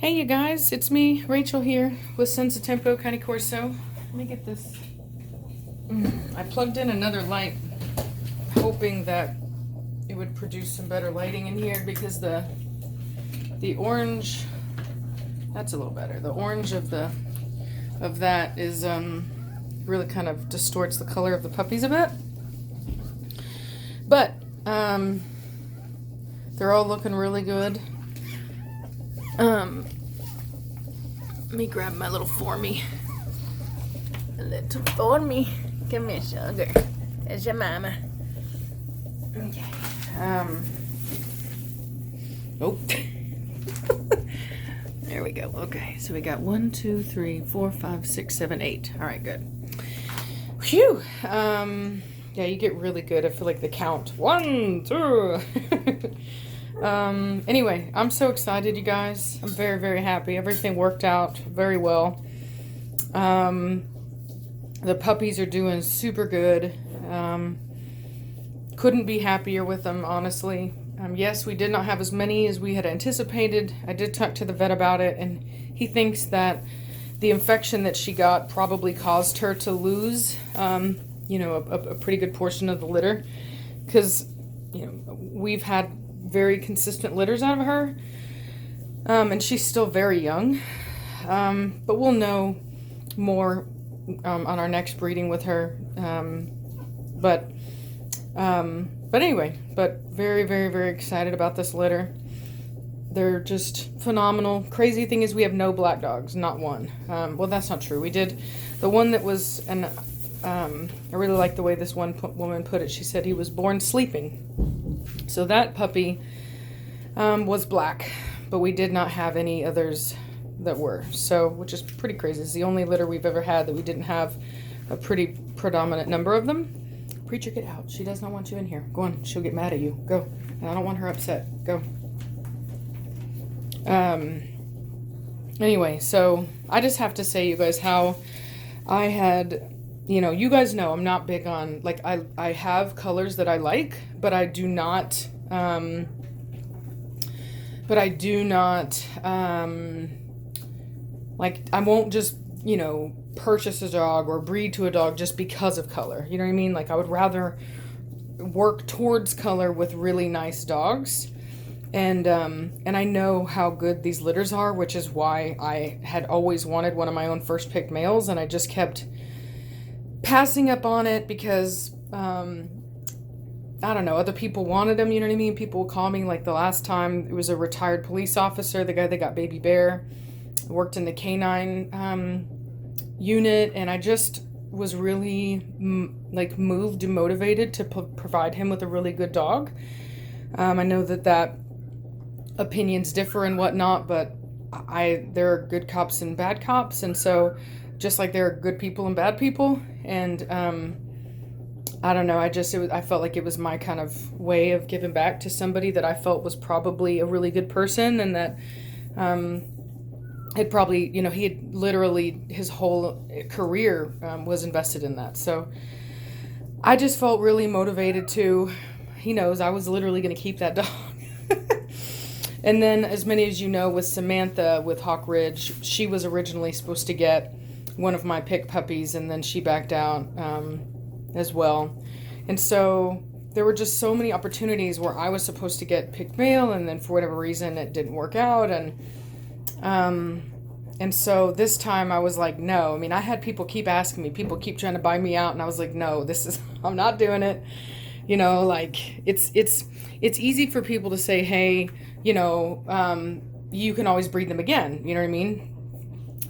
Hey you guys, it's me, Rachel here with Senza Tempo Cane Corso. Let me get this. I plugged in another light, hoping that it would produce some better lighting in here because the orange, that's a little better. The orange of that is really kind of distorts the color of the puppies a bit. But they're all looking really good. Let me grab my little Formy. A little Formy. Come here, sugar. There's your mama. Okay. Oh. There we go. Okay, so we got 1, 2, 3, 4, 5, 6, 7, 8. All right, good. Phew. Yeah, you get really good. I feel like the count. 1, 2. Anyway, I'm so excited, you guys. I'm very, very happy. Everything worked out very well. The puppies are doing super good. Couldn't be happier with them, honestly. Yes, we did not have as many as we had anticipated. I did talk to the vet about it, and he thinks that the infection that she got probably caused her to lose, a pretty good portion of the litter. Because, we've had very consistent litters out of her, and she's still very young, but we'll know more on our next breeding with her, but anyway, but very, very, very excited about this litter. They're just phenomenal. Crazy thing is we have no black dogs, not one. Well, that's not true. We did the one that was, and I really like the way this one woman put it. She said he was born sleeping. So that puppy was black, but we did not have any others that were. So, which is pretty crazy. It's the only litter we've ever had that we didn't have a pretty predominant number of them. Preacher, get out. She does not want you in here. Go on. She'll get mad at you. Go. And I don't want her upset. Go. Anyway, so I just have to say, you guys, how I had... you guys know I'm not big on, like, I have colors that I like, but I do not, like, I won't just, purchase a dog or breed to a dog just because of color. You know what I mean? Like, I would rather work towards color with really nice dogs. And I know how good these litters are, which is why I had always wanted one of my own first picked males, and I just kept passing up on it because, I don't know, other people wanted them, you know what I mean? People would call me, like the last time, it was a retired police officer, the guy that got Baby Bear, worked in the canine unit, and I just was really, moved and motivated to provide him with a really good dog. I know that opinions differ and whatnot, but there are good cops and bad cops, and so just like there are good people and bad people, and I don't know, I felt like it was my kind of way of giving back to somebody that I felt was probably a really good person, and that had probably, he had literally his whole career was invested in that. So I just felt really motivated to, he knows I was literally going to keep that dog. And then, as many as you know, with Samantha with Hawk Ridge, she was originally supposed to get one of my pick puppies, and then she backed out as well. And so there were just so many opportunities where I was supposed to get picked male, and then for whatever reason it didn't work out. And so this time I was like, no. I mean, I had people keep asking me, people keep trying to buy me out, and I was like, no, I'm not doing it. Like, it's easy for people to say, hey, you can always breed them again, you know what I mean?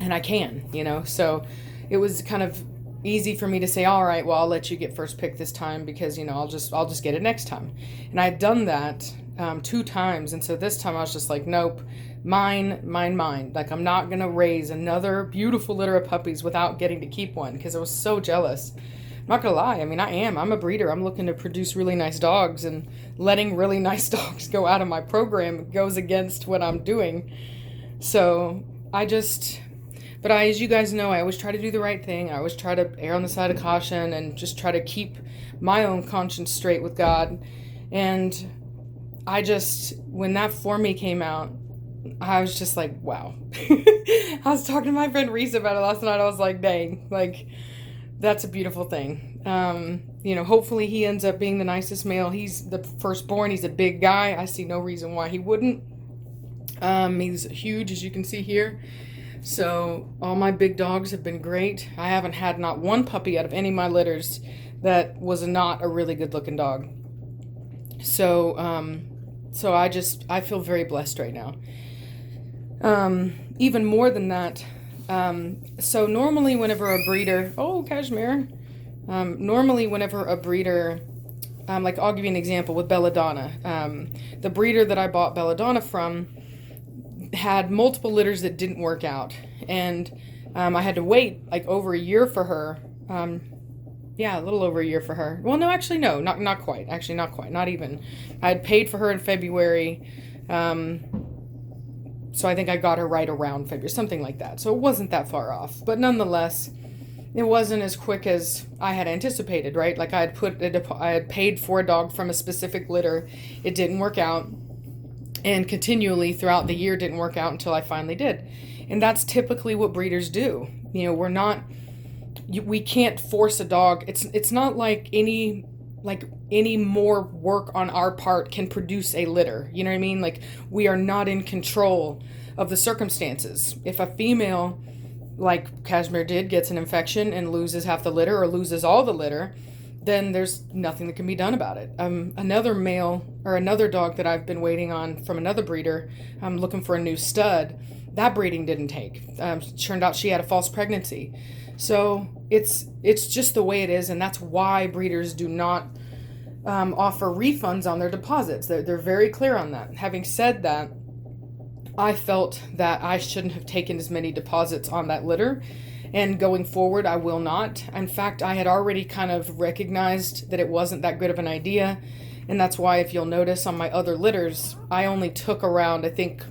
And I can, so it was kind of easy for me to say, all right, well, I'll let you get first pick this time because, I'll just get it next time. And I had done that 2 times. And so this time I was just like, nope, mine. Like, I'm not going to raise another beautiful litter of puppies without getting to keep one, because I was so jealous. I'm not going to lie. I mean, I'm a breeder. I'm looking to produce really nice dogs, and letting really nice dogs go out of my program goes against what I'm doing. So but as you guys know, I always try to do the right thing. I always try to err on the side of caution and just try to keep my own conscience straight with God. And when that Formy came out, I was just like, wow. I was talking to my friend Reese about it last night. I was like, dang, like, that's a beautiful thing. Hopefully he ends up being the nicest male. He's the firstborn. He's a big guy. I see no reason why he wouldn't. He's huge, as you can see here. So all my big dogs have been great. I haven't had not one puppy out of any of my litters that was not a really good looking dog. So, I feel very blessed right now. Even more than that, so normally whenever a breeder, normally whenever a breeder, like I'll give you an example with Belladonna. The breeder that I bought Belladonna from had multiple litters that didn't work out, and I had to wait like over a year for her. A little over a year for her. Well, no, actually, no, not quite. Actually, not quite. Not even. I had paid for her in February. So I think I got her right around February, something like that. So it wasn't that far off. But nonetheless, it wasn't as quick as I had anticipated, right? Like I had paid for a dog from a specific litter. It didn't work out. And continually throughout the year didn't work out until I finally did. And that's typically what breeders do. We can't force a dog. It's not like any more work on our part can produce a litter. You know what I mean? Like, we are not in control of the circumstances. If a female, like Cashmere did, gets an infection and loses half the litter or loses all the litter, then there's nothing that can be done about it. Another male or another dog that I've been waiting on from another breeder, I'm looking for a new stud. That breeding didn't take. Turned out she had a false pregnancy. So it's just the way it is, and that's why breeders do not offer refunds on their deposits. They're very clear on that. Having said that, I felt that I shouldn't have taken as many deposits on that litter, and going forward, I will not. In fact, I had already kind of recognized that it wasn't that good of an idea, and that's why, if you'll notice on my other litters, I only took around, I think,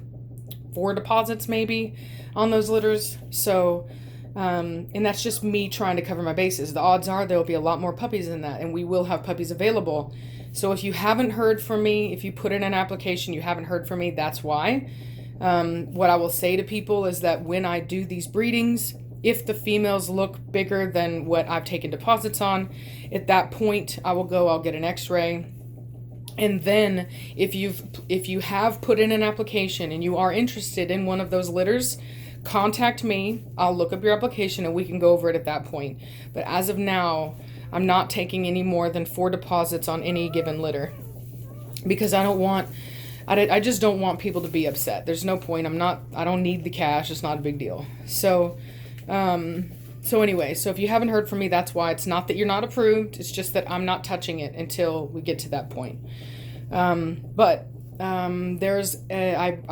4 deposits maybe on those litters. So, and that's just me trying to cover my bases. The odds are there will be a lot more puppies than that, and we will have puppies available. So if you haven't heard from me, if you put in an application, you haven't heard from me, that's why. What I will say to people is that when I do these breedings, if the females look bigger than what I've taken deposits on, at that point I'll get an x-ray. And then if you have put in an application and you are interested in one of those litters, contact me. I'll look up your application and we can go over it at that point. But as of now, I'm not taking any more than 4 deposits on any given litter, because I just don't want people to be upset. There's no point. I don't need the cash. It's not a big deal. So anyway, so if you haven't heard from me, that's why. It's not that you're not approved. It's just that I'm not touching it until we get to that point. I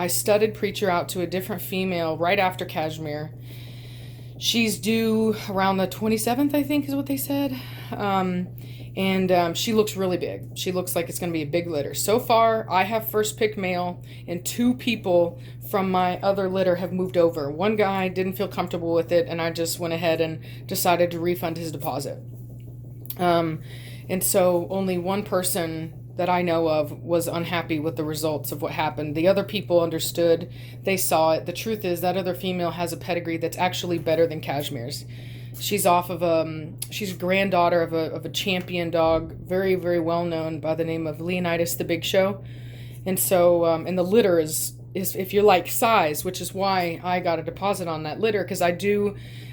studded Preacher out to a different female right after Cashmere. She's due around the 27th, I think is what they said. She looks really big. She looks like it's going to be a big litter. So far, I have first pick male, and 2 people from my other litter have moved over. One guy didn't feel comfortable with it, and I just went ahead and decided to refund his deposit. And so only one person that I know of was unhappy with the results of what happened. The other people understood. They saw it. The truth is that other female has a pedigree that's actually better than Cashmere's. She's she's a granddaughter of a champion dog, very, very well known by the name of Leonidas the Big Show. And so, and the litter is if you like size, which is why I got a deposit on that litter, because I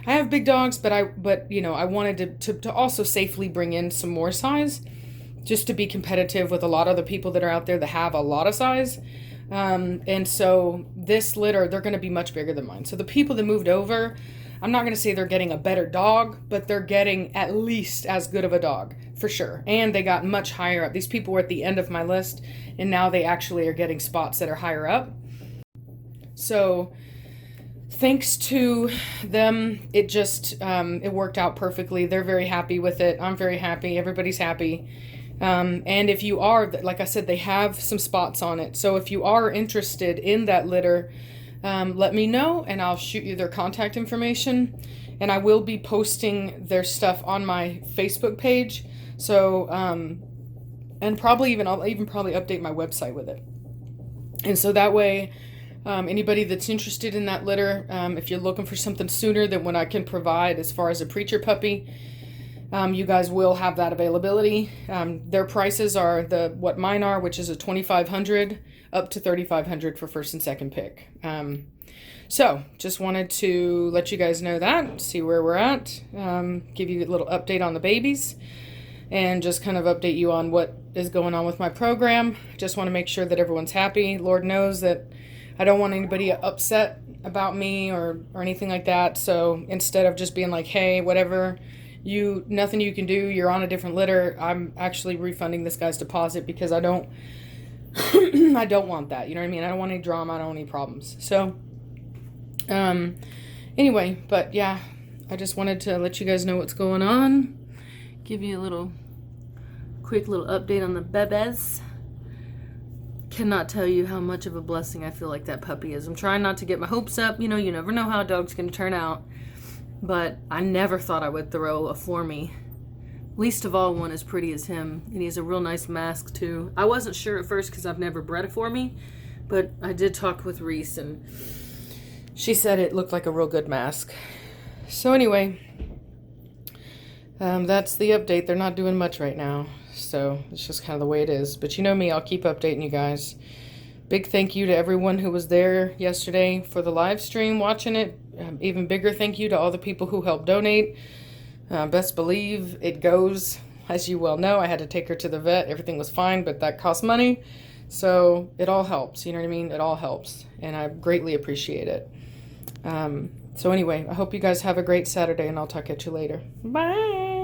have big dogs, but I wanted to also safely bring in some more size, just to be competitive with a lot of the people that are out there that have a lot of size. And so this litter, they're going to be much bigger than mine. So the people that moved over, I'm not going to say they're getting a better dog, but they're getting at least as good of a dog, for sure. And they got much higher up. These people were at the end of my list, and now they actually are getting spots that are higher up. So thanks to them, it it worked out perfectly. They're very happy with it. I'm very happy. Everybody's happy. And if you are, like I said, they have some spots on it. So if you are interested in that litter, let me know and I'll shoot you their contact information. And I will be posting their stuff on my Facebook page. So, and I'll even probably update my website with it. And so that way, Anybody that's interested in that litter, if you're looking for something sooner than what I can provide as far as a preacher puppy, you guys will have that availability. Their prices are what mine are, which is a $2,500 up to $3,500 for first and second pick. So just wanted to let you guys know that, see where we're at, give you a little update on the babies, and just kind of update you on what is going on with my program. Just want to make sure that everyone's happy. Lord knows that I don't want anybody upset about me or anything like that. So instead of just being like, hey, whatever, nothing you can do, you're on a different litter, I'm actually refunding this guy's deposit because I don't I don't want that. You know what I mean? I don't want any drama, I don't want any problems. So anyway, but yeah, I just wanted to let you guys know what's going on. Give you a quick little update on the bebes. Cannot tell you how much of a blessing I feel like that puppy is. I'm trying not to get my hopes up. You know, you never know how a dog's going to turn out. But I never thought I would throw a Formie. Least of all one as pretty as him. And he has a real nice mask too. I wasn't sure at first because I've never bred a Formie. But I did talk with Reese and she said it looked like a real good mask. So anyway, that's the update. They're not doing much right now. So it's just kind of the way it is. But you know me, I'll keep updating you guys. Big thank you to everyone who was there yesterday for the live stream watching it. Even bigger thank you to all the people who helped donate. Best believe it goes. As you well know, I had to take her to the vet. Everything was fine, but that cost money. So it all helps. You know what I mean? It all helps. And I greatly appreciate it. So anyway, I hope you guys have a great Saturday, and I'll talk at you later. Bye!